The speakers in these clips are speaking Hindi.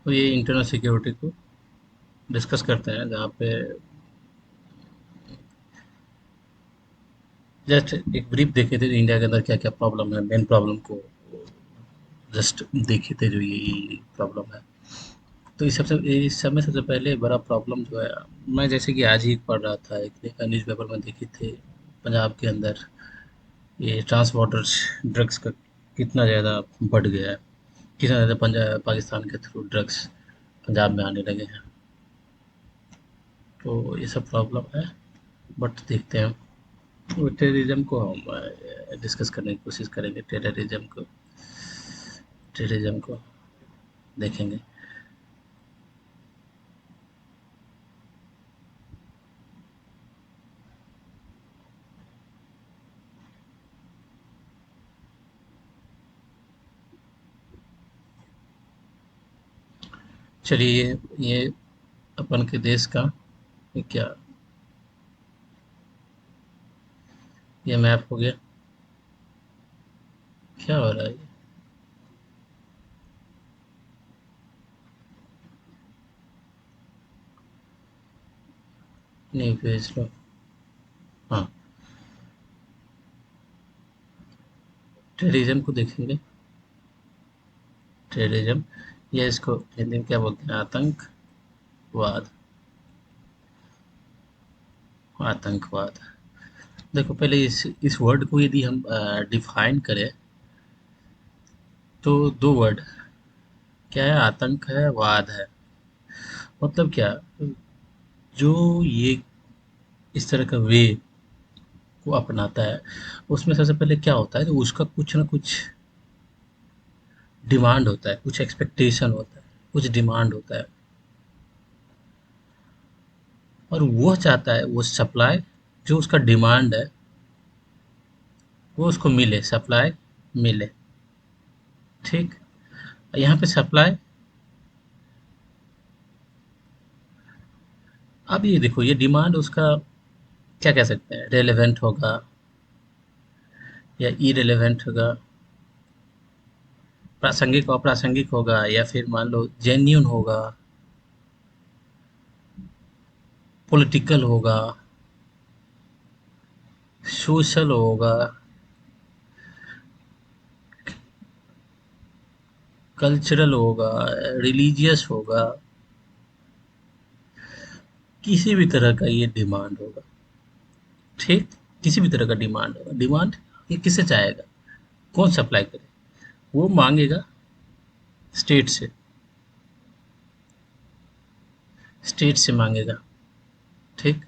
तो ये इंटरनल सिक्योरिटी को डिस्कस करते हैं, जहाँ पे जस्ट एक ब्रीफ देखे थे इंडिया के अंदर क्या क्या प्रॉब्लम है, मेन प्रॉब्लम को जस्ट देखे थे, जो ये प्रॉब्लम है। तो इस सब में सबसे पहले बड़ा प्रॉब्लम जो है, मैं जैसे कि आज ही पढ़ रहा था, एक न्यूज़ पेपर में देखी थी, पंजाब के अंदर ये ट्रांस बॉर्डर ड्रग्स का कितना ज़्यादा बढ़ गया है, कितना ज़्यादा पंजाब पाकिस्तान के थ्रू ड्रग्स पंजाब में आने लगे हैं। तो ये सब प्रॉब्लम है, बट देखते हैं। वो टेररिज्म को हम डिस्कस करने की कोशिश करेंगे, टेररिज्म को देखेंगे। चलिए, ये अपन के देश का, ये क्या, ये मैप हो गया। क्या हो रहा है ये? नहीं, भेज लो। हाँ, टेररिज्म को देखेंगे। टेररिज्म, या इसको हिंदी में क्या बोलते हैं, आतंकवाद। आतंकवाद, देखो पहले इस वर्ड को यदि हम डिफाइन करें, तो दो वर्ड, क्या है, आतंक है, वाद है। मतलब क्या, जो ये इस तरह का वे को अपनाता है, उसमें सबसे पहले क्या होता है, तो उसका कुछ ना कुछ डिमांड होता है, कुछ एक्सपेक्टेशन होता है, कुछ डिमांड होता है, और वो चाहता है वो सप्लाई, जो उसका डिमांड है वो उसको मिले, सप्लाई मिले। ठीक, यहाँ पे सप्लाई, अब ये देखो, ये डिमांड उसका क्या कह सकते हैं, रेलेवेंट होगा या इरेलेवेंट होगा, प्रासंगिक अप्रासंगिक होगा, या फिर मान लो जेन्यून होगा, पॉलिटिकल होगा, सोशल होगा, कल्चरल होगा, रिलीजियस होगा, किसी भी तरह का ये डिमांड होगा। ठीक, किसी भी तरह का डिमांड होगा। डिमांड ये किससे चाहेगा, कौन सप्लाई करे, वो मांगेगा स्टेट से, स्टेट से मांगेगा। ठीक,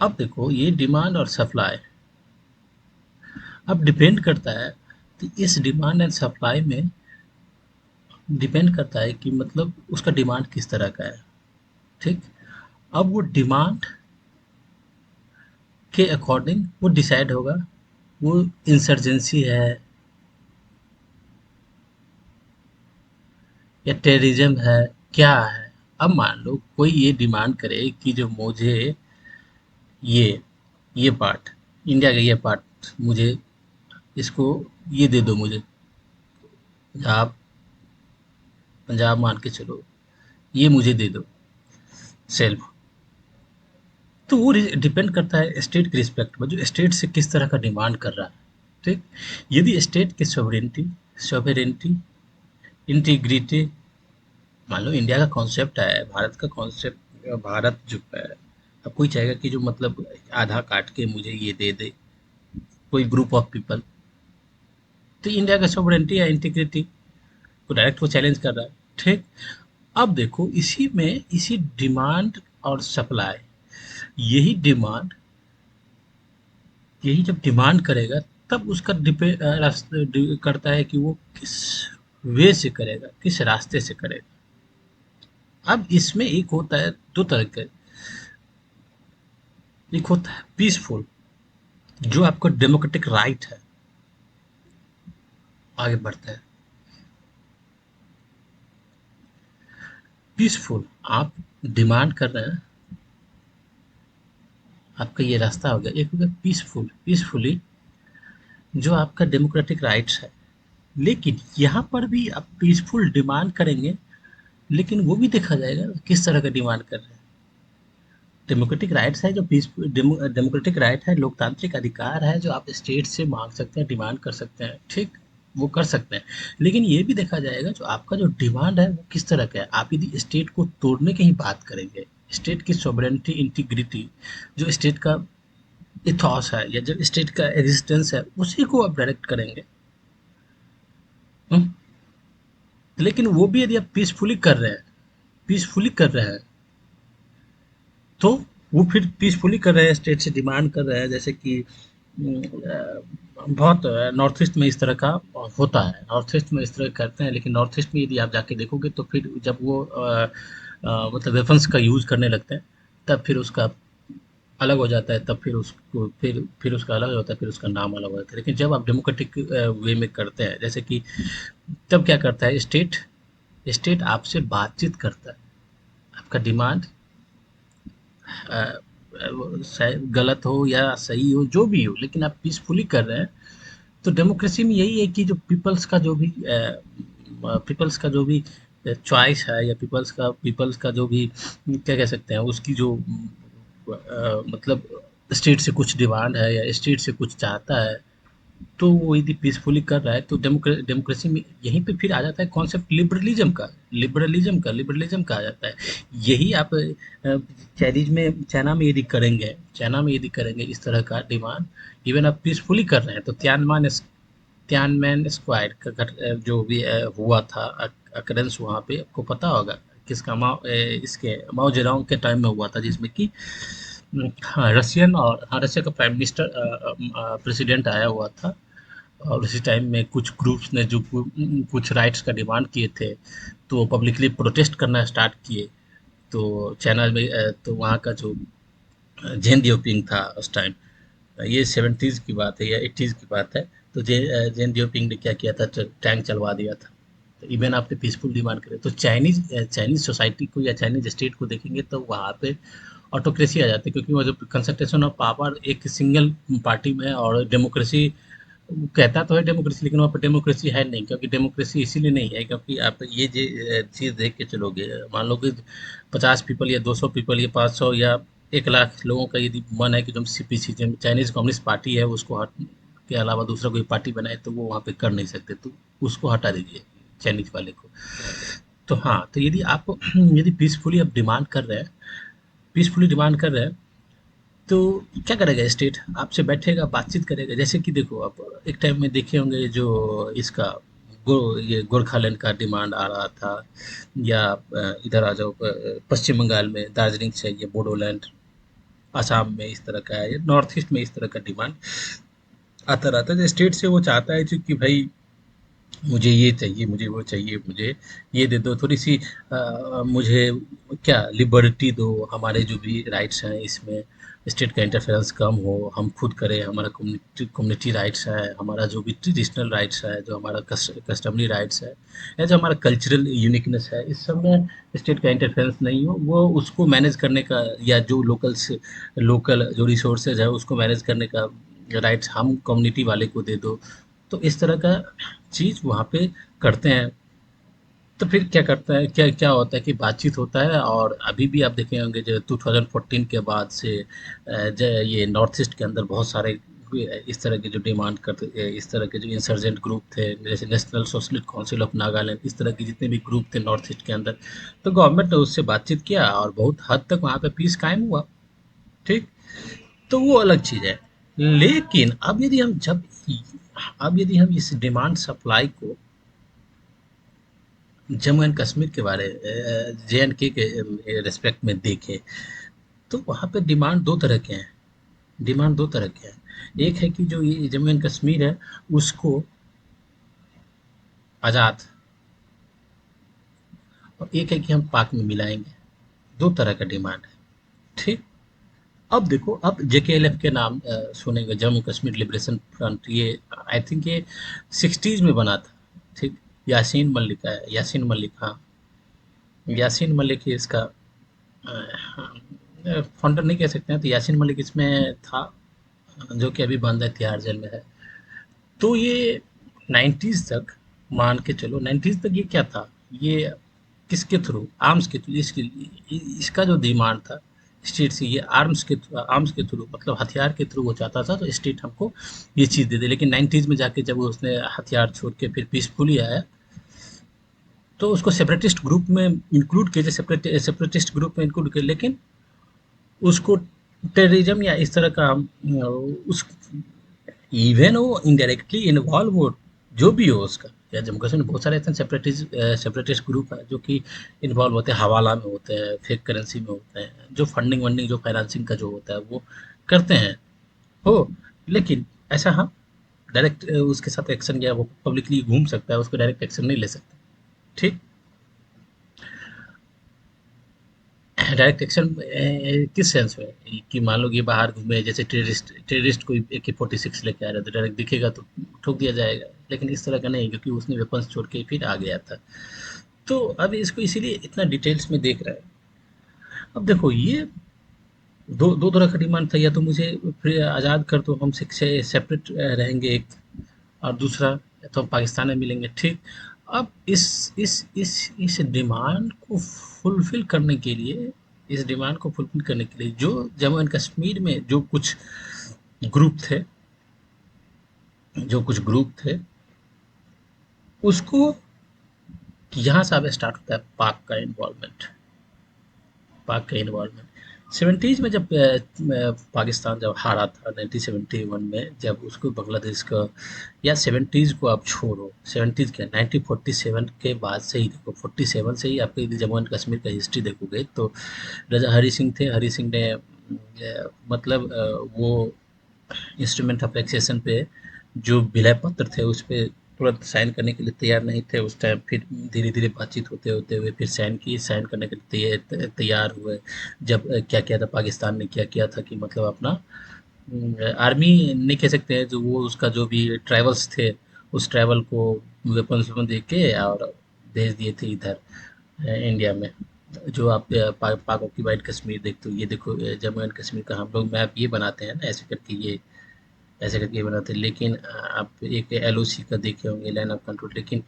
अब देखो ये डिमांड और सप्लाई, अब डिपेंड करता है, कि इस डिमांड एंड सप्लाई में डिपेंड करता है कि मतलब उसका डिमांड किस तरह का है। ठीक, अब वो डिमांड के अकॉर्डिंग वो डिसाइड होगा, वो इंसर्जेंसी है या टेररिज्म है, क्या है। अब मान लो कोई ये डिमांड करे कि जो मुझे ये ये पार्ट, इंडिया का ये पार्ट मुझे, इसको ये दे दो मुझे, आप पंजाब मान के चलो, ये मुझे दे दो सेल्फ। तो वो डिपेंड करता है स्टेट के रिस्पेक्ट में, जो स्टेट से किस तरह का डिमांड कर रहा है। ठीक, यदि स्टेट की सॉवरेनिटी, इंटीग्रिटी, मान लो इंडिया का कॉन्सेप्ट है, भारत का कॉन्सेप्ट, भारत जो है, अब कोई चाहेगा कि जो मतलब आधा काट के मुझे ये दे दे कोई ग्रुप ऑफ पीपल, तो इंडिया का सॉवरेनिटी या इंटीग्रिटी को डायरेक्ट वो चैलेंज कर रहा है। ठीक, अब देखो इसी में, इसी डिमांड और सप्लाई, यही डिमांड, यही जब डिमांड करेगा, तब उसका करता है कि वो किस वे से करेगा, किस रास्ते से करेगा। अब इसमें एक होता है दो तरह के, एक होता है पीसफुल, जो आपका डेमोक्रेटिक राइट है, आगे बढ़ता है। पीसफुल, आप डिमांड कर रहे हैं, आपका ये रास्ता हो गया। एक हो गया पीसफुली, जो आपका डेमोक्रेटिक राइट्स है, लेकिन यहाँ पर भी आप पीसफुल डिमांड करेंगे, लेकिन वो भी देखा जाएगा किस तरह का डिमांड कर रहे हैं। डेमोक्रेटिक राइट्स है जो पीसफुल डेमोक्रेटिक राइट है, लोकतांत्रिक अधिकार है जो आप स्टेट से मांग सकते हैं, डिमांड कर सकते हैं, ठीक, वो कर सकते हैं। लेकिन ये भी देखा जाएगा जो आपका जो डिमांड है वो किस तरह का है। आप यदि स्टेट को तोड़ने की ही बात करेंगे, स्टेट की सॉवरेनिटी इंटीग्रिटी, जो स्टेट का इथॉस है या जो स्टेट का एग्जिस्टेंस है, उसी को आप डायरेक्ट करेंगे। हम्म? लेकिन वो भी यदि आप पीसफुली कर रहे हैं, पीसफुली कर रहे हैं, तो वो फिर पीसफुली कर रहे हैं, स्टेट से डिमांड कर रहे हैं, जैसे कि बहुत नॉर्थ ईस्ट में इस तरह का होता है, नॉर्थ ईस्ट में इस तरह करते हैं। लेकिन नॉर्थ ईस्ट में यदि आप जाके देखोगे तो फिर जब वो मतलब वेपन्स का यूज़ करने लगते हैं, तब फिर उसका अलग हो जाता है, तब फिर उसको फिर उसका अलग होता है, फिर उसका नाम अलग हो जाता है। लेकिन जब आप डेमोक्रेटिक वे में करते हैं, जैसे कि तब क्या करता है स्टेट, स्टेट आपसे बातचीत करता है, आपका डिमांड गलत हो या सही हो, जो भी हो, लेकिन आप पीसफुली कर रहे हैं। तो डेमोक्रेसी में यही है कि जो पीपल्स का जो भी चॉइस है, या पीपल्स का जो भी क्या कह सकते हैं, उसकी जो मतलब स्टेट से कुछ डिमांड है या स्टेट से कुछ चाहता है, तो वो यदि पीसफुली कर रहा है, तो डेमोक्रेसी में यहीं पे फिर आ जाता है कॉन्सेप्ट लिबरलिज्म का आ जाता है। यही आप चाइना में यदि करेंगे इस तरह का डिमांड, इवन आप पीसफुली कर रहे हैं, तो तियानमेन स्क्वायर का जो भी हुआ था, अकरेंस वहाँ पे आपको पता होगा, किसका इसके माओ जेडोंग के टाइम में हुआ था, जिसमें कि हाँ, रशिया का प्राइम मिनिस्टर प्रेसिडेंट आया हुआ था। और उसी टाइम में कुछ ग्रुप्स ने जो कुछ राइट्स का डिमांड किए थे, तो वो पब्लिकली प्रोटेस्ट करना स्टार्ट किए। तो चाइना में तो वहाँ का जो जेन दियोपिंग था उस टाइम, ये 70s की बात है या 80s की बात है। तो जेन दियोपिंग ने क्या किया था, टैंक चलवा दिया था। तो इवन आपने पीसफुल डिमांड करे, तो चाइनीज सोसाइटी को या चाइनीज स्टेट को देखेंगे तो वहाँ पे ऑटोक्रेसी आ जाती है, क्योंकि वो जो कंसंट्रेशन ऑफ पावर एक सिंगल पार्टी में है। और डेमोक्रेसी कहता तो है डेमोक्रेसी, लेकिन वहाँ पर डेमोक्रेसी है नहीं, क्योंकि डेमोक्रेसी इसीलिए नहीं है क्योंकि आप ये चीज़ देख के चलोगे, मान लो कि 50 पीपल या 200 पीपल या 500 या 1 लाख लोगों का यदि मन है कि तुम सीपीसी चाइनीज कम्युनिस्ट पार्टी है उसको हट के अलावा दूसरा कोई पार्टी बनाए, तो वो वहाँ पे कर नहीं सकते, तो उसको हटा दीजिए चाइनीज वाले को। तो हाँ, तो यदि आप यदि पीसफुली डिमांड कर रहे हैं, तो क्या करेगा स्टेट, आपसे बैठेगा, बातचीत करेगा। जैसे कि देखो, आप एक टाइम में देखे होंगे जो इसका ये गोरखालैंड का डिमांड आ रहा था, या इधर आ जाओ, पश्चिम बंगाल में दार्जिलिंग चाहिए, बोडोलैंड, असम में इस तरह का है, या नॉर्थ ईस्ट में इस तरह का डिमांड आता रहता है। स्टेट से वो चाहता है जो कि भाई मुझे ये चाहिए, मुझे वो चाहिए, मुझे ये दे दो, थोड़ी सी मुझे क्या लिबर्टी दो, हमारे जो भी राइट्स हैं इसमें स्टेट का इंटरफेरेंस कम हो, हम खुद करें, हमारा कम्युनिटी राइट्स है, हमारा जो भी ट्रेडिशनल राइट्स है, जो हमारा कस्टमरी राइट्स है, या जो हमारा कल्चरल यूनिकनेस है, इस सब में स्टेट का इंटरफेरेंस नहीं हो, वो उसको मैनेज करने का, या जो लोकल जो रिसोर्सेज है उसको मैनेज करने का राइट्स हम कम्युनिटी वाले को दे दो। तो इस तरह का चीज़ वहाँ पे करते हैं। तो फिर क्या करता है, क्या क्या होता है कि बातचीत होता है। और अभी भी आप देखे होंगे जो 2014 के बाद से ये नॉर्थ ईस्ट के अंदर बहुत सारे इस तरह के जो डिमांड करते, इस तरह के जो इंसर्जेंट ग्रुप थे, जैसे national socialist council of Nagaland, इस तरह के जितने भी ग्रुप थे नॉर्थ ईस्ट के अंदर, तो गवर्नमेंट ने उससे बातचीत किया और बहुत हद तक वहाँ पे पीस कायम हुआ। ठीक, तो वो अलग चीज़ है। लेकिन अब यदि हम इस डिमांड सप्लाई को जम्मू एंड कश्मीर के बारे जे एंड के रिस्पेक्ट में देखें, तो वहाँ पे डिमांड दो तरह के हैं। एक है कि जो ये जम्मू एंड कश्मीर है उसको आज़ाद, और एक है कि हम पाक में मिलाएंगे। दो तरह का डिमांड है। ठीक, अब देखो, अब जेकेएलएफ के नाम सुनेंगे, जम्मू कश्मीर लिबरेशन फ्रंट, ये आई थिंक ये 60s में बना था। ठीक, यासीन मलिक, हाँ, यासीन मलिक ही इसका फाउंडर नहीं कह सकते हैं, तो यासीन मलिक इसमें था, जो कि अभी बंद है, तिहाड़ जेल में है। तो ये 90s तक मान के चलो 90s तक ये क्या था, ये किसके थ्रू, आर्म्स के थ्रू, इसका जो डिमांड था स्टेट से, ये आर्म्स के थ्रू, मतलब हथियार के थ्रू वो चाहता था, तो स्टेट हमको ये चीज़ दे दे। लेकिन 90s में जाके जब उसने हथियार छोड़ के फिर पीसफुली आया, तो उसको सेपरेटिस्ट ग्रुप में इंक्लूड किया, सेपरेटिस्ट ग्रुप में इंक्लूड किया, लेकिन उसको टेररिज्म या इस तरह का उस, इवन वो इनडायरेक्टली इन्वॉल्व हो, जो भी हो उसका, या जम्मू कश्मीर में बहुत सारे ऐसे सेपरेटिस्ट ग्रुप है जो कि इन्वॉल्व होते हैं, हवाला में होते हैं, फेक करेंसी में होते हैं, जो फंडिंग वंडिंग जो फाइनेंसिंग का जो होता है वो करते हैं, हो। लेकिन ऐसा, हाँ, डायरेक्ट उसके साथ एक्शन, या वो पब्लिकली घूम सकता है, उसको डायरेक्ट एक्शन नहीं ले सकते, ठीक। डायरेक्ट एक्शन किस सेंस में, कि मान लो कि बाहर घूमे, जैसे टेररिस्ट कोई AK-46 लेके आ रहा है, तो डायरेक्ट दिखेगा तो ठोक दिया जाएगा। लेकिन इस तरह का नहीं, क्योंकि उसने वेपन्स छोड़ के फिर आ गया था। तो अब इसको इसीलिए इतना डिटेल्स में देख रहा है। अब देखो, ये दो दो तरह का डिमांड था, या तो मुझे फिर आज़ाद कर दो, हम सेपरेट रहेंगे एक, और दूसरा, तो हम पाकिस्तान में मिलेंगे, ठीक। अब इस डिमांड को फुलफिल करने के लिए, इस डिमांड को फुलफिल करने के लिए जो जम्मू एंड कश्मीर में जो कुछ ग्रुप थे, जो कुछ ग्रुप थे, उसको, यहाँ से अब स्टार्ट होता है पाक का इन्वॉल्वमेंट। 70s में जब पाकिस्तान जब हारा था 1971 में, जब उसको बांग्लादेश का, या 70s को आप छोड़ो, 70s क्या, 1947 के बाद से ही देखो, 47 से ही आपके यदि जम्मू एंड कश्मीर का हिस्ट्री देखोगे तो राजा हरी सिंह थे। हरी सिंह ने मतलब वो इंस्ट्रूमेंट ऑफ टैक्सेशन पे जो विलय पत्र थे उस पे तुरंत साइन करने के लिए तैयार नहीं थे उस टाइम। फिर धीरे धीरे बातचीत होते होते हुए फिर साइन करने के लिए तैयार हुए। जब क्या किया था पाकिस्तान ने, क्या किया था कि मतलब अपना आर्मी नहीं कह सकते हैं, जो वो उसका जो भी ट्राइबल्स थे, उस ट्राइबल को वेपन्स वेपन दे के और भेज दिए थे इधर इंडिया में। जो आप पाक ऑक्यूपाइड कश्मीर देखते हो, ये देखो जम्मू एंड कश्मीर का हम लोग मैप ये बनाते हैं ना, ऐसे करके ये बनाते हैं। लेकिन आप एक LOC का देखे होंगे, लाइन ऑफ कंट्रोल, लेकिन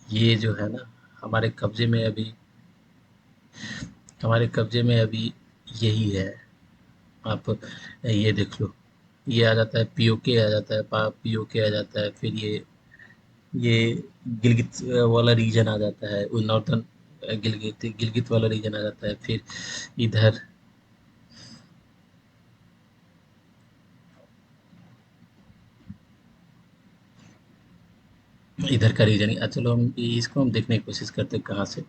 ये जो है ना, हमारे कब्जे में अभी हमारे कब्जे में अभी यही है। आप ये देख लो, ये आ जाता है, POK आ जाता है, POK आ जाता है, फिर ये गिलगित वाला रीजन आ जाता है, वो नॉर्थन गिलगित गिलगित वाला रीजन आ जाता है, फिर इधर इधर का रीजन। चलो हम इसको हम देखने की कोशिश करते हैं कहाँ से,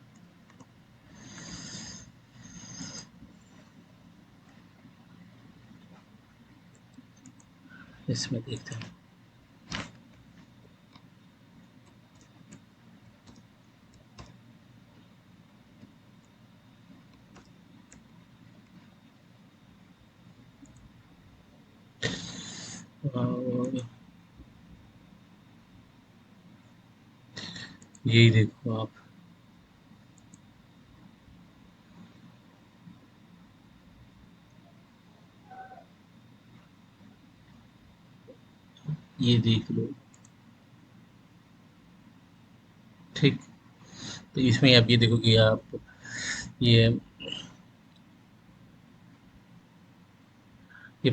इसमें देखते हैं। और यही देखो आप, ये देख लो, ठीक। तो इसमें आप ये देखोगे, आप ये ये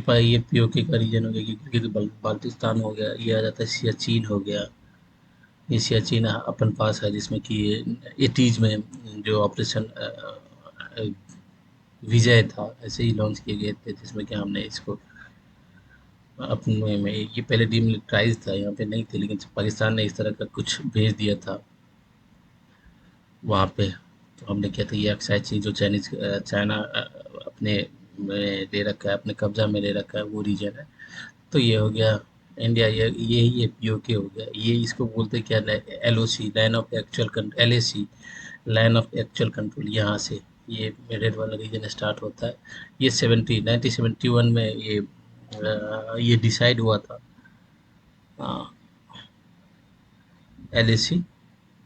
POK का रीजन हो गया, क्योंकि बाल्टिस्तान हो गया, ये आ जाता है सियाचिन हो गया। ये सियाचिन अपन पास है, जिसमें कि 80s में जो ऑपरेशन विजय था, ऐसे ही लॉन्च किए गए थे, जिसमें कि हमने इसको अपने में, ये पहले डीमिलिटाराइज था, यहाँ पे नहीं थे, लेकिन पाकिस्तान ने इस तरह का कुछ भेज दिया था वहाँ पे। तो हमने किया था ये एक्साइज चीज़, जो चाइना अपने में ले रखा है, अपने कब्जा में ले रखा है, वो रीजन है। तो ये हो गया इंडिया, ये POK हो गया, ये इसको बोलते क्या, LOC, line of actual control, LAC, line of actual control, यहाँ से ये रेड वाला रीजन स्टार्ट होता है। ये 1971 में ये डिसाइड हुआ था। LAC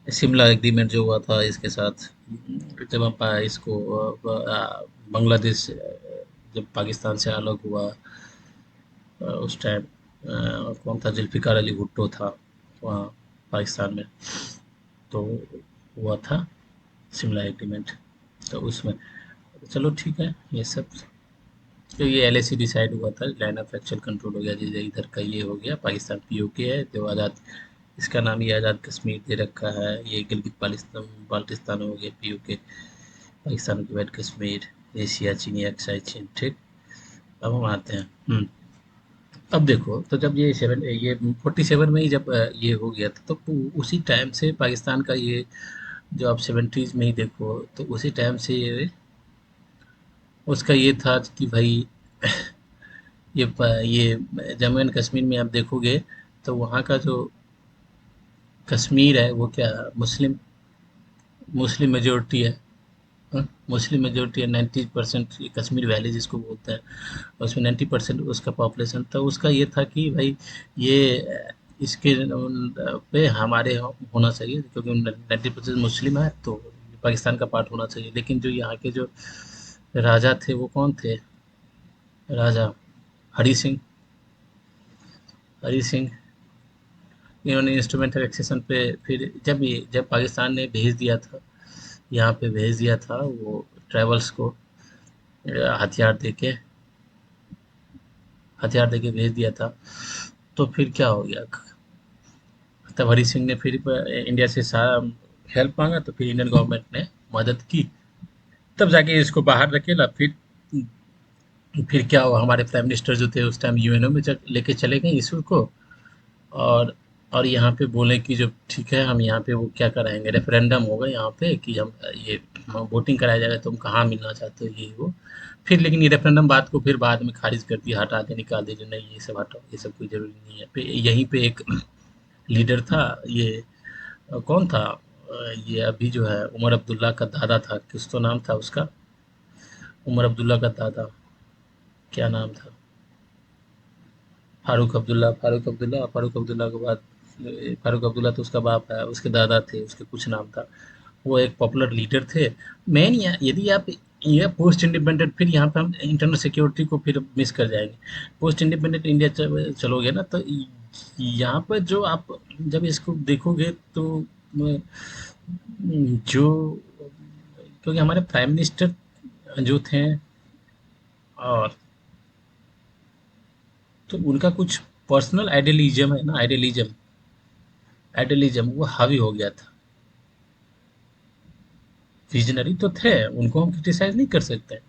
शिमला एग्रीमेंट जो हुआ था इसके साथ, जब हम इसको बांग्लादेश जब पाकिस्तान से अलग हुआ, उस टाइम कौन था, जुल्फ़िकार अली भुट्टो था वहाँ पाकिस्तान में। तो हुआ था शिमला एग्रीमेंट। तो उसमें चलो ठीक है ये सब। तो ये एलएसी डिसाइड हुआ था, लाइन ऑफ एक्चुअल कंट्रोल हो गया, जैसे इधर का ये हो गया, पाकिस्तान पीओके है जो आज़ाद, इसका नाम ये आज़ाद कश्मीर दे रखा है, ये गिलगित बाल्टिस्तान बाल्टिस्तान हो गया पीओके, पाकिस्तान की वेट कश्मीर, एशिया चीनी अक्साई चीन, ठीक। अब हम आते हैं। अब देखो, तो जब ये 47 में ही जब ये हो गया था, तो उसी टाइम से पाकिस्तान का ये, जो आप 70s में ही देखो, तो उसी टाइम से ये उसका ये था कि भाई ये जम्मू एंड कश्मीर में आप देखोगे तो वहाँ का जो कश्मीर है वो क्या, मुस्लिम मुस्लिम मेजोरिटी है। मुस्लिम मेजोरिटी है, 90% ये कश्मीर वैली जिसको बोलते हैं, उसमें 90% उसका पॉपुलेशन था। उसका ये था कि भाई ये इसके पे हमारे होना चाहिए, क्योंकि 90% मुस्लिम है तो पाकिस्तान का पार्ट होना चाहिए। लेकिन जो यहाँ के जो राजा थे वो कौन थे, राजा हरी सिंह, हरी सिंह, इन्होंने इंस्ट्रूमेंटल एक्सेशन पे फिर जब पाकिस्तान ने भेज दिया था, यहाँ पे भेज दिया था वो ट्राइबल्स को, हथियार देके, हथियार देके भेज दिया था। तो फिर क्या हो गया, तब हरी सिंह ने फिर इंडिया से सारा हेल्प मांगा, तो फिर इंडियन गवर्नमेंट ने मदद की, तब जाके इसको बाहर रखेला। फिर क्या हुआ, हमारे प्राइम मिनिस्टर जो थे उस टाइम यूएनओ में लेके चले गए इशू को, और और यहाँ पे बोले कि जो ठीक है हम यहाँ पे वो क्या कराएंगे, रेफरेंडम होगा यहाँ पे कि ये हम वोटिंग कराया जाएगा, तुम कहाँ मिलना चाहते हो ये वो। फिर लेकिन ये रेफरेंडम बात को फिर बाद में खारिज कर दिया, हटा दे, निकाल दे, जो नहीं ये सब हटाओ, ये सब कोई जरूरी नहीं है। यहीं पे एक लीडर था ये, कौन था, ये अभी जो है उमर अब्दुल्ला का दादा था, कुछ तो नाम था उसका, उमर अब्दुल्ला का दादा, क्या नाम था, फारूक अब्दुल्ला के बाद फारूक अब्दुल्ला तो उसका बाप है, उसके दादा थे, उसके कुछ नाम था। वो एक पॉपुलर लीडर थे। मेन यदि आप ये पोस्ट इंडिपेंडेंट, फिर यहाँ पे हम इंटरनल सिक्योरिटी को फिर मिस कर जाएंगे। पोस्ट इंडिपेंडेंट इंडिया चलोगे ना, तो यहाँ पर जो आप जब इसको देखोगे तो जो, क्योंकि हमारे प्राइम मिनिस्टर जो थे, और तो उनका कुछ पर्सनल आइडियलिज्म है ना, आइडियलिज्म वो हावी हो गया था। विजनरी तो थे, उनको हम क्रिटिसाइज नहीं कर सकते,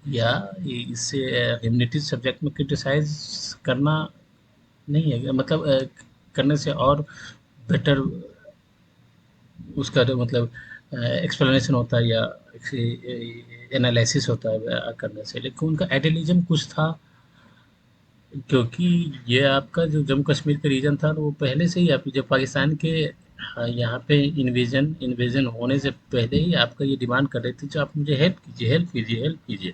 या इससे ह्यूमैनिटीज सब्जेक्ट में क्रिटिसाइज करना नहीं है, मतलब करने से और बेटर उसका जो मतलब एक्सप्लेनेशन होता है, या एनालिसिस होता है करने से। लेकिन उनका आइडियलिज्म कुछ था, क्योंकि ये आपका जो जम्मू कश्मीर का रीजन था, तो वो पहले से ही आप जब पाकिस्तान के यहाँ पे इन्वेजन इन्वेजन होने से पहले ही आपका ये डिमांड कर रहे थे, जो आप मुझे हेल्प कीजिए, हेल्प कीजिए, हेल्प कीजिए।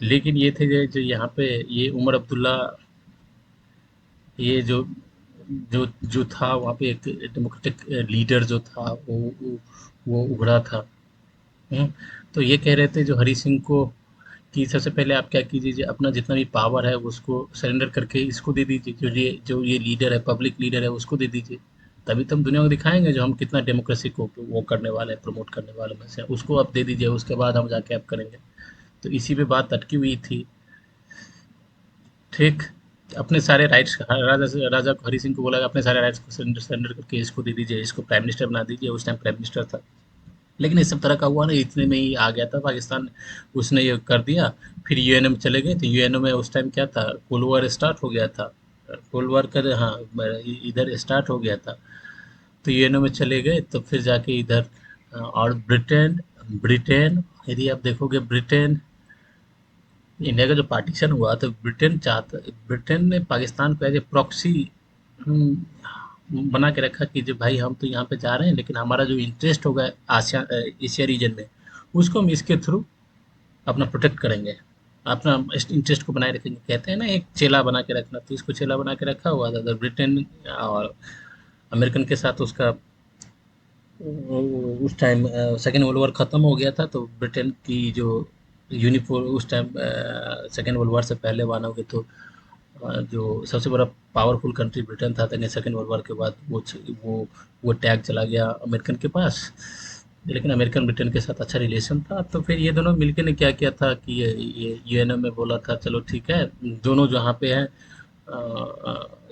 लेकिन ये थे जो यहाँ पे ये उमर अब्दुल्ला, ये जो जो था वहाँ पे एक डेमोक्रेटिक लीडर जो था, वो उभरा था। हम्म, तो ये कह रहे थे जो हरी सिंह को कि सबसे पहले आप क्या कीजिए, अपना जितना भी पावर है उसको सरेंडर करके इसको दे दीजिए, जो ये लीडर है, पब्लिक लीडर है, उसको दे दीजिए। तभी तो हम दुनिया को दिखाएंगे जो हम कितना डेमोक्रेसी को वो करने वाले हैं, प्रमोट करने वाले में से उसको आप दे दीजिए, उसके बाद हम जाके आप करेंगे। तो इसी पे बात अटकी हुई थी, ठीक। अपने सारे राइट्स, राजा को, हरी सिंह को बोला अपने सारे राइट्स को सरेंडर सरेंडर करके इसको दे दीजिए, इसको प्राइम मिनिस्टर बना दीजिए, उस टाइम प्राइम मिनिस्टर था। लेकिन इस सब तरह का हुआ ना, इतने में ही आ गया था पाकिस्तान, उसने ये कर दिया। फिर यूएनओ में चले गए, तो यूएनओ में उस टाइम क्या था, कोल्ड वॉर स्टार्ट हो गया था, कोल्ड वॉर कर, हाँ, इधर स्टार्ट हो गया था। तो यूएनओ में चले गए, तो फिर जाके इधर और ब्रिटेन ब्रिटेन यदि आप देखोगे, ब्रिटेन, इंडिया का जो पार्टीशन हुआ तो ब्रिटेन ने पाकिस्तान को एज ए प्रॉक्सी बना के रखा कि जो भाई हम तो यहाँ पे जा रहे हैं, लेकिन हमारा जो इंटरेस्ट होगा एशिया रीजन में, उसको हम इसके थ्रू अपना प्रोटेक्ट करेंगे, अपना इंटरेस्ट को बनाए रखेंगे। कहते हैं ना एक चेला बना के रखना, तो इसको चेला बना के रखा हुआ था। तो ब्रिटेन और अमेरिकन के साथ उसका उस टाइम सेकेंड वर्ल्ड वॉर ख़त्म हो गया था, तो ब्रिटेन की जो यूनिफॉर्म उस टाइम सेकेंड वर्ल्ड वॉर से पहले मानोगे तो जो सबसे बड़ा पावरफुल कंट्री ब्रिटेन था, सेकेंड वर्ल्ड वॉर के बाद वो टैग चला गया अमेरिकन के पास। लेकिन अमेरिकन ब्रिटेन के साथ अच्छा रिलेशन था, तो फिर ये दोनों मिलके ने क्या किया था कि ये यूएनओ में बोला था चलो ठीक है, दोनों जहाँ पे हैं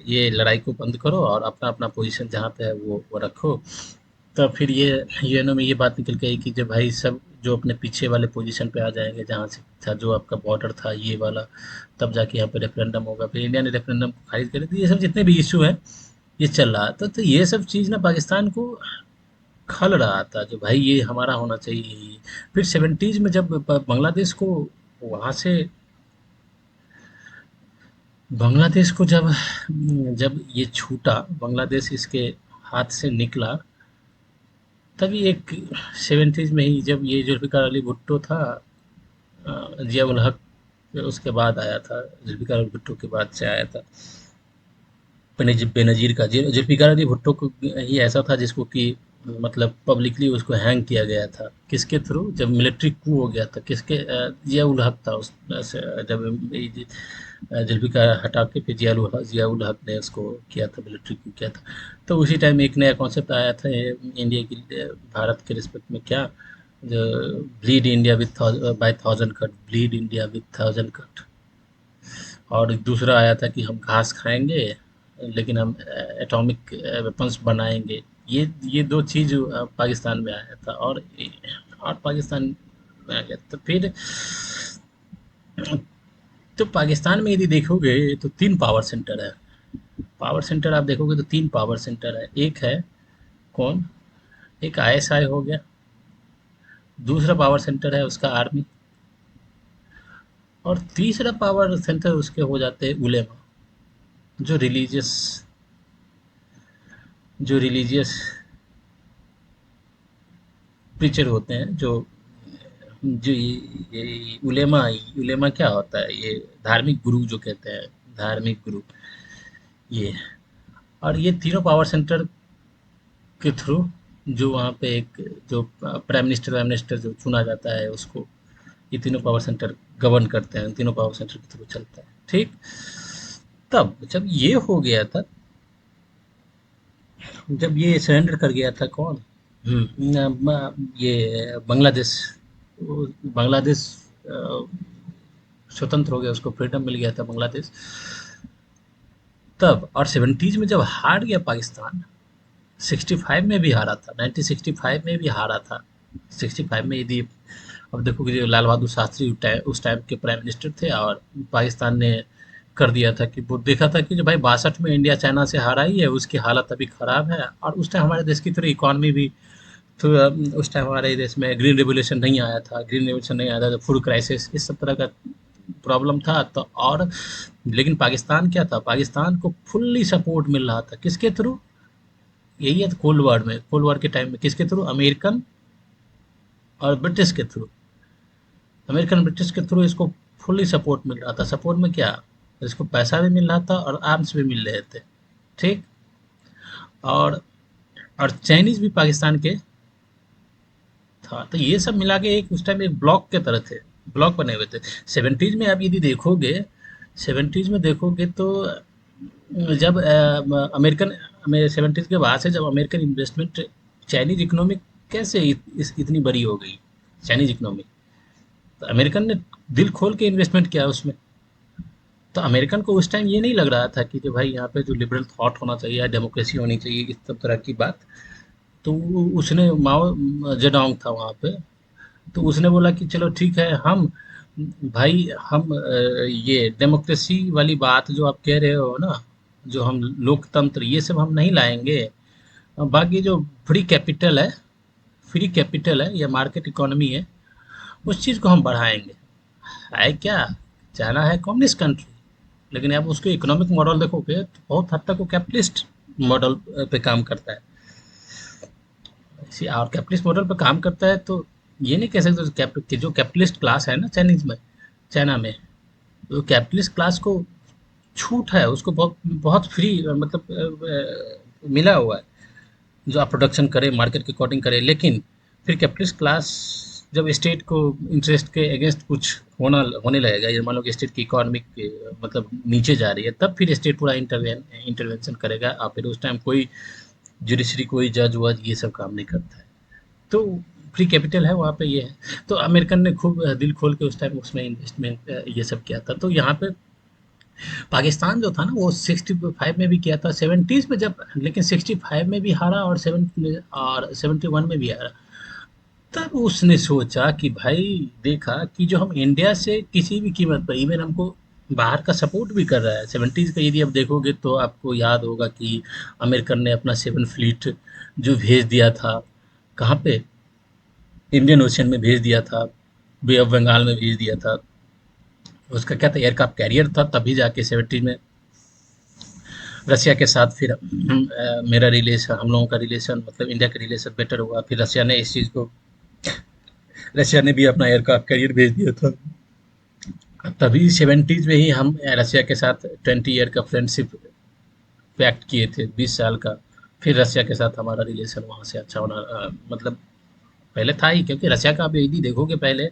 ये लड़ाई को बंद करो और अपना अपना पोजीशन जहाँ पे है वो रखो। तब फिर ये यूएनओ में ये बात निकल के आई कि जब भाई सब जो अपने पीछे वाले पोजीशन पे आ जाएंगे, जहाँ से था जो आपका बॉर्डर था ये वाला, तब जाके यहाँ पे रेफरेंडम होगा। फिर इंडिया ने रेफरेंडम को खारिज कर दिया। ये सब जितने भी इशू हैं ये चल रहा था, तो ये सब चीज़ ना पाकिस्तान को खल रहा था जो भाई ये हमारा होना चाहिए। फिर सेवेंटीज में जब बांग्लादेश को वहाँ से बांग्लादेश को जब जब ये छूटा, बांग्लादेश इसके हाथ से निकला, तभी एक सेवेंटीज में ही जब ये जुल्फ़िकार अली भुट्टो था, जिया उल हक उसके बाद आया था, जुल्फ़िकार अली भुट्टो के बाद से आया था बेनज़ीर का। जुल्फ़िकार अली भुट्टो को ही ऐसा था जिसको कि मतलब पब्लिकली उसको हैंग किया गया था। किसके थ्रू? जब मिलिट्री कू हो गया था, किसके जिया उल हक था उस से जब ये जुल्फ़िकार हटा के फिर जिया उल हक ने उसको किया था, मिलिट्री कू किया था। तो उसी टाइम एक नया कॉन्सेप्ट आया था इंडिया की, भारत के रिस्पेक्ट में, क्या जो bleed India with by thousand cut, bleed India with thousand cut. और दूसरा आया था कि हम घास खाएंगे लेकिन हम एटॉमिक वेपन्स बनाएंगे। ये दो चीज़ पाकिस्तान में आया था, और पाकिस्तान में आ गया। तो फिर तो पाकिस्तान में यदि देखोगे तो तीन पावर सेंटर है। पावर सेंटर आप देखोगे तो तीन पावर सेंटर है। एक है कौन? एक आईएसआई हो गया, दूसरा पावर सेंटर है उसका आर्मी, और तीसरा पावर सेंटर उसके हो जाते हैं उलेमा, जो रिलीजियस जो रिलीजियस प्रीचर होते हैं, जो जो ये उलेमा क्या होता है? ये धार्मिक गुरु जो कहते हैं, धार्मिक गुरु ये। और ये तीनों पावर सेंटर के थ्रू जो वहाँ पे एक जो प्राइम मिनिस्टर वाइम मिनिस्टर जो चुना जाता है उसको, ये तीनों पावर सेंटर गवर्न करते हैं, तीनों पावर सेंटर के थ्रू चलता है। ठीक। तब जब ये हो गया था, जब ये सरेंडर कर गया था कौन? ये बांग्लादेश। बांग्लादेश अ, स्वतंत्र हो गया, उसको फ्रीडम मिल गया था बांग्लादेश। तब और सेवेंटीज में जब हार गया पाकिस्तान, 65 में भी हारा था, 1965 में भी हारा था। 65 में यदि अब देखो कि जो लाल बहादुर शास्त्री उस टाइम के प्राइम मिनिस्टर थे, और पाकिस्तान ने कर दिया था कि वो देखा था कि जो भाई 62 में इंडिया चाइना से हारा ही है, उसकी हालत अभी खराब है। और उस टाइम हमारे देश की थोड़ी इकॉनमी भी, तो उस टाइम हमारे देश में ग्रीन रेवोल्यूशन नहीं आया था, ग्रीन रेवोल्यूशन नहीं आया था, फूड क्राइसिस इस सब तरह का प्रॉब्लम था। तो और लेकिन पाकिस्तान क्या था? पाकिस्तान को फुल्ली सपोर्ट मिल रहा था, किसके थ्रू? यही है, कोल्ड वॉर में, कोल्ड वॉर के टाइम में किसके थ्रू? अमेरिकन और ब्रिटिश के थ्रू। अमेरिकन ब्रिटिश के थ्रू इसको फुल्ली सपोर्ट मिल रहा था। सपोर्ट में क्या? इसको पैसा भी मिल रहा था और आर्म्स भी मिल रहे थे। ठीक। और चाइनीज भी पाकिस्तान के था। तो ये सब मिला के एक उस टाइम एक ब्लॉक के तरह थे, ब्लॉक बने हुए थे। सेवेंटीज में आप यदि देखोगे, सेवेंटीज में देखोगे तो जब अमेरिकन, सेवेंटीज के बाद से जब अमेरिकन इन्वेस्टमेंट, चाइनीज इकोनॉमी कैसे इतनी बड़ी हो गई, चाइनीज इकोनॉमी, तो अमेरिकन ने दिल खोल के इन्वेस्टमेंट किया उसमें। तो अमेरिकन को उस टाइम ये नहीं लग रहा था कि जो भाई यहाँ पे जो लिबरल थॉट होना चाहिए या डेमोक्रेसी होनी चाहिए, इस सब तरह की बात। तो उसने माओ जेडोंग था वहाँ पे, तो उसने बोला कि चलो ठीक है, हम भाई हम ये डेमोक्रेसी वाली बात जो आप कह रहे हो ना, जो हम लोकतंत्र ये सब हम नहीं लाएंगे। बाकी जो फ्री कैपिटल है, फ्री कैपिटल है या मार्केट इकोनॉमी है, उस चीज़ को हम बढ़ाएंगे। है क्या? चाइना है कम्युनिस्ट कंट्री, लेकिन आप उसके इकोनॉमिक मॉडल देखोगे तो बहुत हद तक वो कैपिटलिस्ट मॉडल पे काम करता है। और कैपिटलिस्ट मॉडल पे काम करता है, तो ये नहीं कह सकते कि जो कैपिटलिस्ट क्लास है ना चाइनीज में, चाइना में, तो कैपिटलिस्ट क्लास को छूट है, उसको बहुत बहुत फ्री मतलब मिला हुआ है, जो आप प्रोडक्शन करे मार्केट के अकॉर्डिंग करे। लेकिन फिर कैपिटलिस्ट क्लास जब स्टेट को इंटरेस्ट के अगेंस्ट कुछ होने लगेगा, ये मान लो कि स्टेट की इकोनॉमिक मतलब नीचे जा रही है, तब फिर स्टेट पूरा इंटरवेंशन करेगा, और फिर उस टाइम कोई जुडिशरी, कोई जज वज ये सब काम नहीं करता है। तो फ्री कैपिटल है वहाँ पे, ये है। तो अमेरिकन ने खूब दिल खोल के उस टाइम उसमें इन्वेस्टमेंट ये सब किया था। तो यहाँ पे पाकिस्तान जो था ना, वो 65 में भी किया था, 70s में जब, लेकिन 65 में भी हारा और 71 में भी हारा। तब उसने सोचा कि भाई, देखा कि जो हम इंडिया से किसी भी कीमत पर, इवन हमको बाहर का सपोर्ट भी कर रहा है। 70s का यदि आप देखोगे तो आपको याद होगा कि अमेरिकन ने अपना 7 फ्लीट जो भेज दिया था, कहाँ पे, इंडियन ओशन में भेज दिया था, बे ऑफ बंगाल में भेज दिया था। उसका क्या था, एयरक्राफ्ट कैरियर था। तभी जाके 70 में रसिया के साथ फिर मेरा रिलेशन, हम लोगों का रिलेशन, मतलब इंडिया का रिलेशन बेटर हुआ। फिर रसिया ने इस चीज़ को, रसिया ने भी अपना एयरक्राफ्ट कैरियर भेज दिया था। तभी 70s में ही हम रसिया के साथ 20 ईयर का फ्रेंडशिप पैक्ट किए थे, 20 साल का। फिर रसिया के साथ हमारा रिलेशन वहाँ से अच्छा होना मतलब पहले था ही, क्योंकि रसिया का आप यदि देखोगे, पहले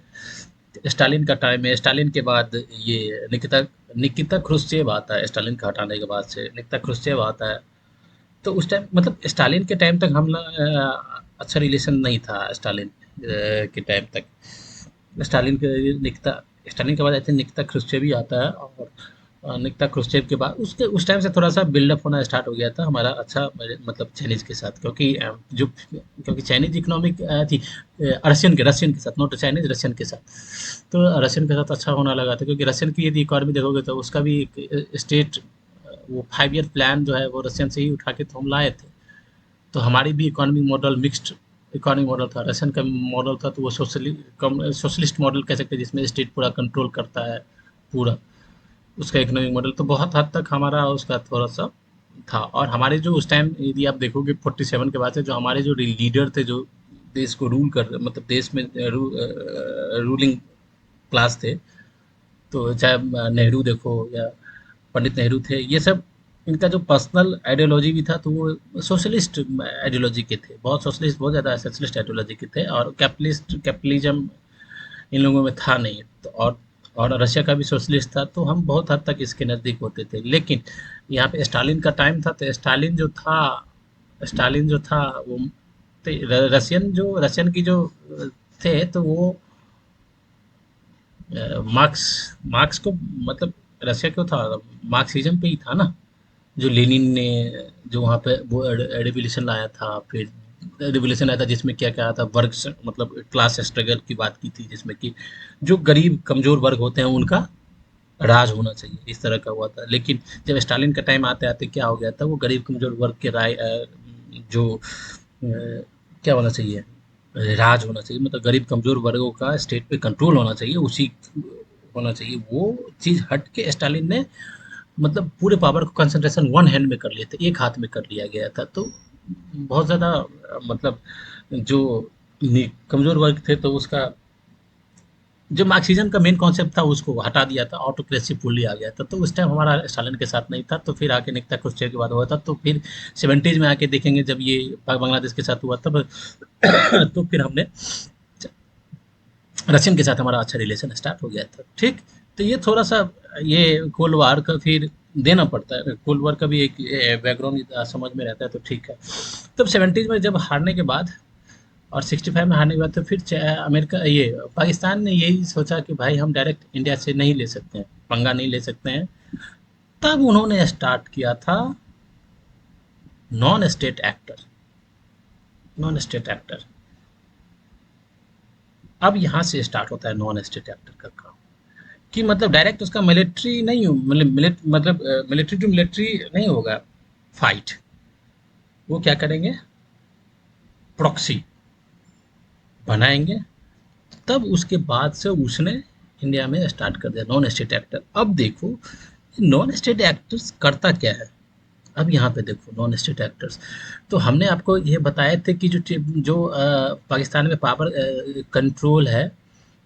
स्टालिन का टाइम है, स्टालिन के बाद ये निकिता निकिता क्रुश्चेव आता है, स्टालिन का हटाने के बाद से निकिता क्रुश्चेव आता है। तो उस टाइम मतलब स्टालिन के टाइम तक हम लोग अच्छा रिलेशन नहीं था, स्टालिन के टाइम तक। स्टालिन के निकिता स्टालिन के बाद आई थिंक निकिता क्रुश्चेव ही आता है। और निकिता क्रुश्चेव के बाद उसके उस टाइम से थोड़ा सा बिल्डअप होना स्टार्ट हो गया था हमारा अच्छा, मतलब चाइनीज के साथ। क्योंकि जो क्योंकि चाइनीज इकोनॉमिक थी रशियन के साथ, नॉट चाइनीज, रशियन के साथ। तो रशियन के साथ अच्छा होना लगा था, क्योंकि रशियन की यदि इकोनॉमी देखोगे तो उसका भी एक स्टेट, वो 5 ईयर प्लान जो है वो रशियन से ही उठा के तो हम लाए थे। तो हमारी भी economy model mixed economic model था। रशियन का मॉडल था तो वो सोशलिस्ट मॉडल कह सकते हैं, जिसमें स्टेट पूरा कंट्रोल करता है पूरा। उसका इकोनॉमिक मॉडल तो बहुत हद तक हमारा उसका थोड़ा सा था। और हमारे जो उस टाइम यदि आप देखोगे 47 के बाद से जो हमारे जो लीडर थे, जो देश को रूल कर, मतलब देश में रूलिंग क्लास थे, तो चाहे नेहरू देखो या पंडित नेहरू थे, ये सब इनका जो पर्सनल आइडियोलॉजी भी था, तो वो सोशलिस्ट आइडियोलॉजी के थे, बहुत सोशलिस्ट, बहुत ज़्यादा सोशलिस्ट आइडियोलॉजी के थे। और कैपिटलिज्म इन लोगों में था नहीं। तो और रशिया का भी सोशलिस्ट था, तो हम बहुत हद तक इसके नज़दीक होते थे। लेकिन यहाँ पे स्टालिन का टाइम था, तो स्टालिन जो था वो, तो रशियन की जो थे, तो वो मार्क्स मार्क्स को, मतलब रशिया क्यों था, मार्क्सिज्म पे ही था ना। जो लेनिन ने जो वहाँ पे वो रिवॉल्यूशन लाया था, फिर रिवॉल्यूशन आया था जिसमें क्या क्या आया था, मतलब क्लास स्ट्रगल की बात की थी, जिसमें कि जो गरीब कमजोर वर्ग होते हैं उनका राज होना चाहिए, इस तरह का हुआ था। लेकिन जब स्टालिन का टाइम आते आते क्या हो गया था, वो गरीब कमजोर वर्ग के जो क्या होना चाहिए, राज होना चाहिए, मतलब गरीब कमजोर वर्गों का स्टेट पे कंट्रोल होना चाहिए, उसी होना चाहिए, वो चीज़ हट के स्टालिन ने मतलब पूरे पावर को कंसंट्रेशन वन हैंड में कर लिए थे, एक हाथ में कर लिया गया था। तो बहुत ज़्यादा मतलब जो कमज़ोर वर्ग थे, तो उसका जो मार्क्सिज्म का मेन कॉन्सेप्ट था उसको हटा दिया था, ऑटोक्रेसी फुल्ली आ गया था। तो उस टाइम हमारा स्टालिन के साथ नहीं था। तो फिर आके निकता क्रुश्चेव के बाद हुआ था। तो फिर 70s में आके देखेंगे जब ये बांग्लादेश के साथ हुआ तब तो फिर हमने रशियन के साथ हमारा अच्छा रिलेशन स्टार्ट हो गया था। ठीक। तो ये थोड़ा सा ये कोल्ड वार का फिर देना पड़ता है, कोल्ड वार का भी एक बैकग्राउंड समझ में रहता है, तो ठीक है। तब 70s में जब हारने के बाद और 65 में हारने के बाद, तो फिर अमेरिका, ये पाकिस्तान ने यही सोचा कि भाई हम डायरेक्ट इंडिया से नहीं ले सकते हैं, पंगा नहीं ले सकते हैं। तब उन्होंने स्टार्ट किया था non state actor. Non state actor, अब यहाँ से स्टार्ट होता है नॉन स्टेट एक्टर का काम। कि मतलब डायरेक्ट उसका मिलिट्री नहीं हो, मतलब मिलिट्री टू मिलिट्री नहीं होगा फाइट। वो क्या करेंगे, प्रॉक्सी बनाएंगे। तब उसके बाद से उसने इंडिया में स्टार्ट कर दिया नॉन स्टेट एक्टर। अब देखो नॉन स्टेट एक्टर्स करता क्या है। अब यहाँ पे देखो नॉन स्टेट एक्टर्स, तो हमने आपको ये बताए थे कि पाकिस्तान में पावर कंट्रोल है,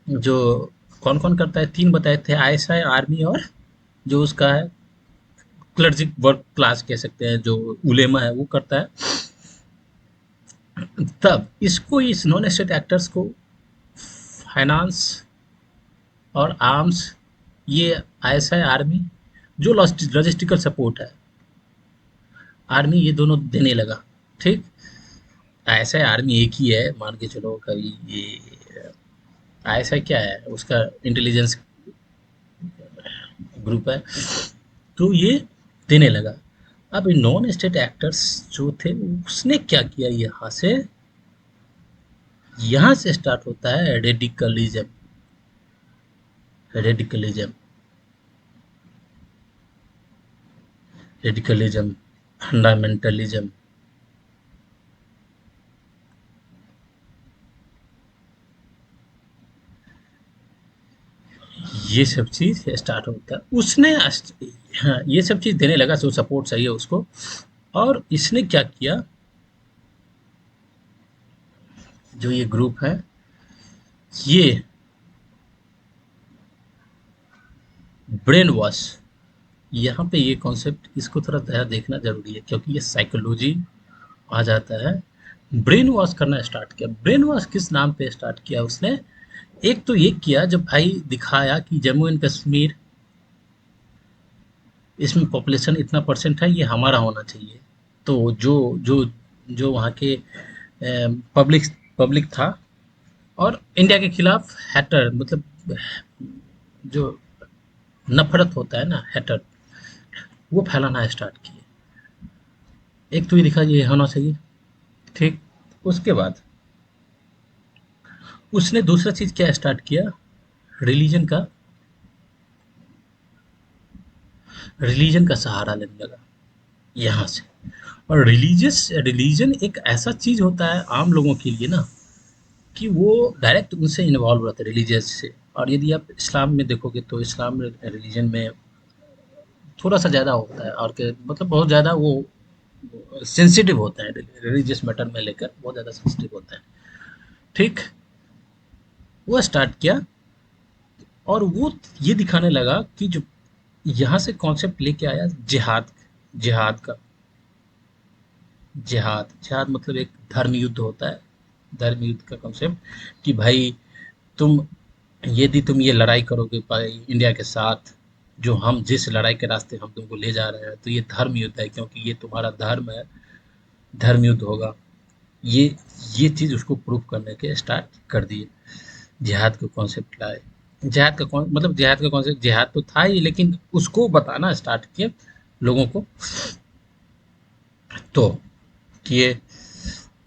जो कौन कौन करता है, 3 बताए थे, आईएसआई, आर्मी, और जो उसका है क्लर्जिक वर्क क्लास कह सकते हैं, जो उलेमा है, वो करता है। तब इसको, इस नॉन स्टेट एक्टर्स को फाइनेंस और आर्म्स, ये आईएसआई आर्मी, जो लॉजिस्टिकल सपोर्ट है आर्मी, ये दोनों देने लगा। ठीक। आईएसआई आर्मी एक ही है, मान के चलो। कभी ये आईएसआई क्या है, उसका इंटेलिजेंस ग्रुप है, तो ये देने लगा। अब नॉन स्टेट एक्टर्स जो थे, उसने क्या किया, यहाँ से स्टार्ट होता है रेडिकलिज्म। रेडिकलिज्म रेडिकलिज्म फंडामेंटलिज्म, ये सब चीज स्टार्ट होता है। हाँ, ये सब चीज देने लगा, जो सपोर्ट चाहिए उसको। और इसने क्या किया, जो ये ग्रुप है, ये ब्रेन वॉश, यहाँ पे ये कॉन्सेप्ट, इसको थोड़ा ज़्यादा देखना ज़रूरी है, क्योंकि ये साइकोलॉजी आ जाता है। ब्रेन वॉश करना स्टार्ट किया। ब्रेन वॉश किस नाम पे स्टार्ट किया उसने? एक तो ये किया, जब भाई दिखाया कि जम्मू एंड कश्मीर, इसमें पॉपुलेशन इतना परसेंट है, ये हमारा होना चाहिए। तो जो जो जो वहाँ के पब्लिक पब्लिक था, और इंडिया के खिलाफ हैटर, मतलब जो नफरत होता है ना, हैटर, वो फैलाना स्टार्ट किए। एक तो ये दिखा ये होना चाहिए। ठीक। उसके बाद उसने दूसरा चीज क्या स्टार्ट किया, रिलीजन का रिलीजन का सहारा लेने लगा यहाँ से। और रिलीजन एक ऐसा चीज होता है आम लोगों के लिए ना, कि वो डायरेक्ट उनसे इन्वॉल्व रहते हैं, रिलीजियस से। और यदि आप इस्लाम में देखोगे, तो इस्लाम रिलीजन में थोड़ा सा ज़्यादा होता है, और के मतलब बहुत ज़्यादा वो सेंसिटिव होते हैं, रिलीजियस मैटर में लेकर बहुत ज़्यादा सेंसिटिव होते हैं। ठीक। वो स्टार्ट किया, और वो ये दिखाने लगा कि जो यहाँ से कॉन्सेप्ट लेके आया जिहाद। जिहाद का जिहाद जिहाद मतलब एक धर्म युद्ध होता है। धर्म युद्ध का कॉन्सेप्ट, कि भाई तुम, यदि तुम ये लड़ाई करोगे भाई इंडिया के साथ, जो हम जिस लड़ाई के रास्ते हम तुमको ले जा रहे हैं, तो ये धर्म युद्ध है, क्योंकि ये तुम्हारा धर्म है, धर्म युद्ध होगा। ये ये चीज़ उसको प्रूव करने के स्टार्ट कर दिए। जिहाद का कॉन्सेप्ट लाए। मतलब जिहाद का कॉन्सेप्ट, जिहाद तो था ही, लेकिन उसको बताना स्टार्ट किए लोगों को। तो किए,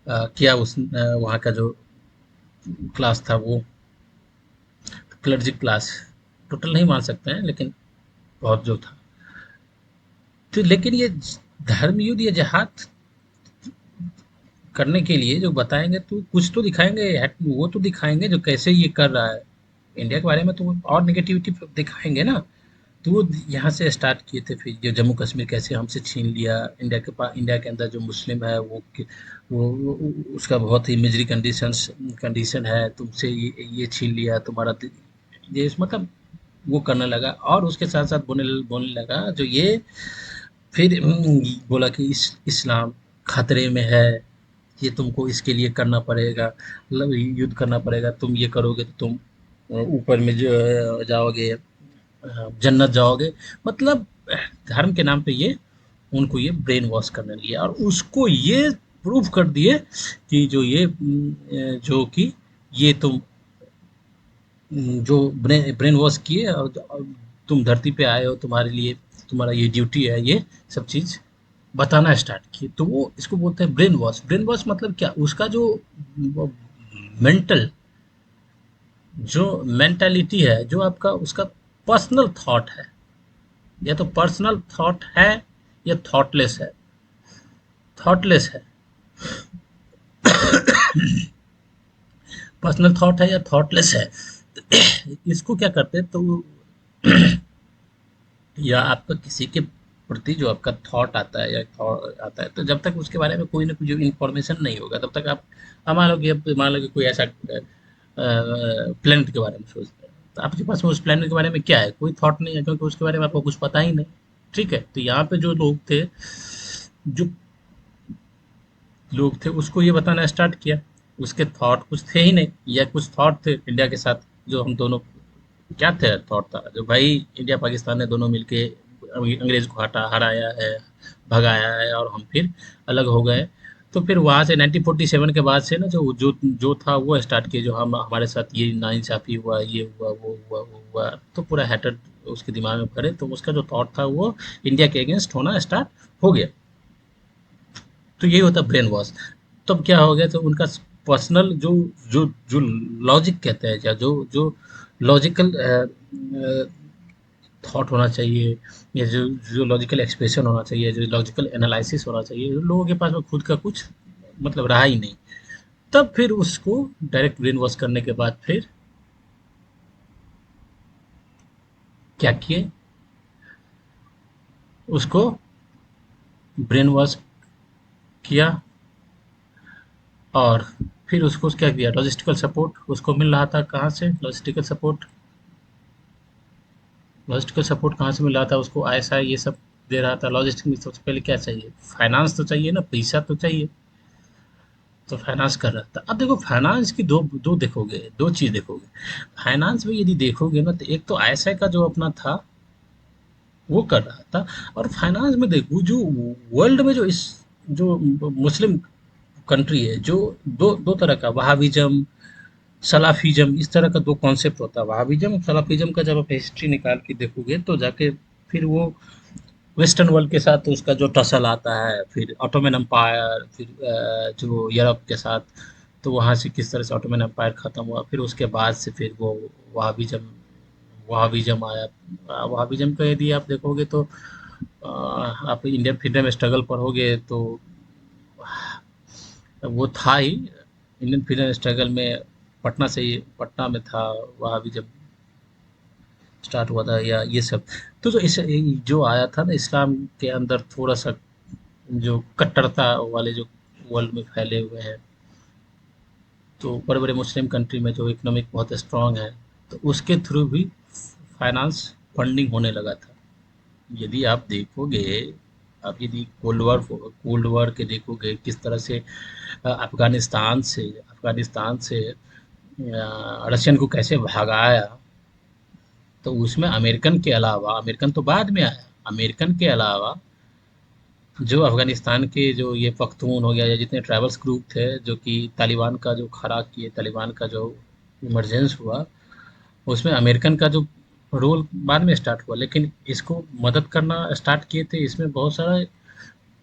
किया उस वहाँ का जो क्लास था, वो क्लर्जी क्लास, टोटल नहीं मान सकते हैं, लेकिन बहुत जो था। तो लेकिन ये धर्म युद्ध या जिहाद करने के लिए जो बताएंगे, तो कुछ तो दिखाएंगे, वो तो दिखाएंगे जो कैसे ये कर रहा है इंडिया के बारे में, तो और निगेटिविटी दिखाएंगे ना। तो वो यहाँ से स्टार्ट किए थे। फिर जो जम्मू कश्मीर कैसे हमसे छीन लिया, इंडिया के अंदर जो मुस्लिम है, वो उसका बहुत ही मिजरी कंडीशन है, तुमसे ये छीन लिया तुम्हारा देश, मतलब वो करने लगा। और उसके साथ साथ बोलने बोलने लगा जो ये, फिर बोला कि इस्लाम खतरे में है, ये तुमको इसके लिए करना पड़ेगा, मतलब युद्ध करना पड़ेगा। तुम ये करोगे तो तुम ऊपर में जो जाओगे, जन्नत जाओगे। मतलब धर्म के नाम पे ये उनको ये ब्रेन वॉश करने लगे, और उसको ये प्रूव कर दिए कि जो कि ये तुम जो ब्रेन वॉश किए, और तुम धरती पे आए हो, तुम्हारे लिए तुम्हारा ये ड्यूटी है, ये सब चीज़ बताना स्टार्ट किए। तो वो इसको बोलते हैं ब्रेन वॉश। ब्रेन वॉश मतलब क्या, उसका जो मेंटल, जो मेंटालिटी है, जो आपका उसका पर्सनल थॉट है, या तो पर्सनल थॉट है या थॉटलेस है। थॉटलेस है, पर्सनल थॉट है या थॉटलेस है। इसको क्या करते हैं, तो या आपका किसी के प्रति जो आपका थॉट आता है, या थॉट आता है, तो जब तक उसके बारे में कोई ना कोई इन्फॉर्मेशन नहीं होगा, तब तक आप, अब मान लो कि कोई ऐसा प्लेनेट के बारे में सोचते हैं, तो आपके पास में उस प्लेनेट के बारे में क्या है, कोई थॉट नहीं है, क्योंकि उसके बारे में आपको कुछ पता ही नहीं। ठीक है। तो यहाँ पे जो जो लोग थे, उसको ये बताना स्टार्ट किया। उसके थॉट कुछ थे ही नहीं, या कुछ थॉट थे इंडिया के साथ जो हम दोनों, क्या थे थॉट था जो भाई इंडिया पाकिस्तान ने दोनों मिलके अंग्रेज को हराया है, भगाया है और हम फिर अलग हो गए। तो फिर वहाँ से 1947 के बाद से ना जो जो जो था वो स्टार्ट किए, जो हम हमारे साथ ये नाइंसाफ़ी हुआ, ये हुआ, वो हुआ, वो हुआ, तो पूरा हैटर उसके दिमाग में भरे, तो उसका जो थॉट था वो इंडिया के अगेंस्ट होना स्टार्ट हो गया। तो यही होता है ब्रेन वॉश। तब क्या हो गया, तो उनका पर्सनल जो जो जो लॉजिक कहते हैं, या जो जो लॉजिकल थॉट होना चाहिए, या जो जो लॉजिकल एक्सप्रेशन होना चाहिए, जो लॉजिकल एनालिसिस होना चाहिए, लोगों के पास में खुद का कुछ मतलब रहा ही नहीं। तब फिर उसको डायरेक्ट ब्रेन वॉश करने के बाद फिर क्या किए, उसको ब्रेन वॉश किया, और फिर उसको क्या किया, लॉजिस्टिकल सपोर्ट उसको मिल रहा था। कहाँ से लॉजिस्टिकल सपोर्ट? लॉजिस्टिकल सपोर्ट कहाँ से मिल रहा था उसको? आईएसआई ये सब दे रहा था। लॉजिस्टिक में सबसे पहले क्या चाहिए? फाइनेंस तो चाहिए ना, पैसा तो चाहिए। तो फाइनेंस कर रहा था। अब देखो फाइनेंस की दो दो देखोगे, दो चीज़ देखोगे। फाइनेंस में यदि देखोगे ना, तो एक तो आईएसआई का जो अपना था वो कर रहा था, और फाइनेंस में देखो जो वर्ल्ड में जो इस जो मुस्लिम कंट्री है, जो दो दो तरह का वहाबिज्म, सलाफिज्म, इस तरह का दो कॉन्सेप्ट होता है। वहाबिज्म और सलाफिज्म का जब आप हिस्ट्री निकाल के देखोगे तो जाके फिर वो वेस्टर्न वर्ल्ड के साथ उसका जो टसल आता है, फिर ऑटोमन एम्पायर, फिर जो यूरोप के साथ, तो वहाँ से किस तरह से ऑटोमन एम्पायर ख़त्म हुआ, फिर उसके बाद से फिर वो वहाबिज्म वहाबिज्म आया। वहाबिज्म का यदि आप देखोगे तो आप इंडियन फ्रीडम स्ट्रगल पढ़ोगे तो वो था ही। इंडियन फ्रीडम स्ट्रगल में पटना से ही, पटना में था वहाबिज्म स्टार्ट हुआ था, या ये सब। तो जो इस जो आया था ना इस्लाम के अंदर थोड़ा सा जो कट्टरता वाले जो वर्ल्ड में फैले हुए हैं, तो बड़े बड़े मुस्लिम कंट्री में जो इकोनॉमिक बहुत स्ट्रांग है, तो उसके थ्रू भी फाइनेंस फंडिंग होने लगा था। यदि आप देखोगे, आप यदि कोल्ड वॉर के देखोगे किस तरह से अफगानिस्तान से रशियन को कैसे भगाया, तो उसमें अमेरिकन के अलावा, अमेरिकन तो बाद में आया, अमेरिकन के अलावा जो अफ़गानिस्तान के जो ये पख्तून हो गया, या जितने ट्राइबल्स ग्रुप थे जो कि तालिबान का जो खड़ा किए, तालिबान का जो इमरजेंस हुआ, उसमें अमेरिकन का जो रोल बाद में स्टार्ट हुआ, लेकिन इसको मदद करना स्टार्ट किए थे इसमें बहुत सारा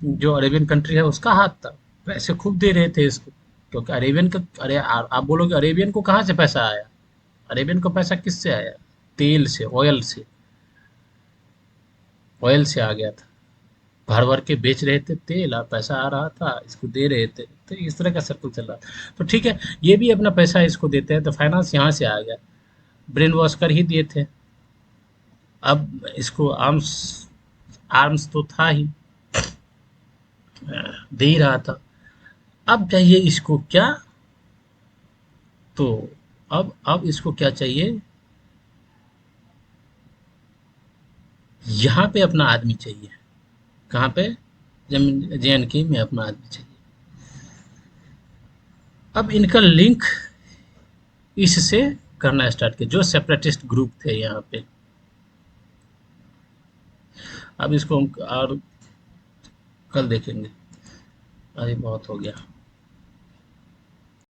जो अरेबियन कंट्री है उसका हाथ था। पैसे खूब दे रहे थे इसको, क्योंकि अरेबियन का, अरे आप बोलोगे अरेबियन को कहाँ से पैसा आया? अरेबियन को पैसा किससे आया? तेल से, ऑयल से आ गया था। भर भर के बेच रहे थे तेल, और पैसा आ रहा था, इसको दे रहे थे, तो इस तरह का सर्कल चल रहा था। तो ठीक है, ये भी अपना पैसा इसको देते हैं, तो फाइनेंस यहाँ से आ गया। ब्रेन वॉश कर ही दिए थे। अब इसको आर्म्स आर्म्स तो था ही, दे ही रहा था। अब चाहिए इसको क्या? तो अब इसको क्या चाहिए? यहाँ पे अपना आदमी चाहिए। कहाँ पे? JNK में अपना आदमी चाहिए। अब इनका लिंक इससे करना स्टार्ट किया, जो सेपरेटिस्ट ग्रुप थे यहाँ पे। अब इसको हम और कल देखेंगे। अरे बहुत हो गया।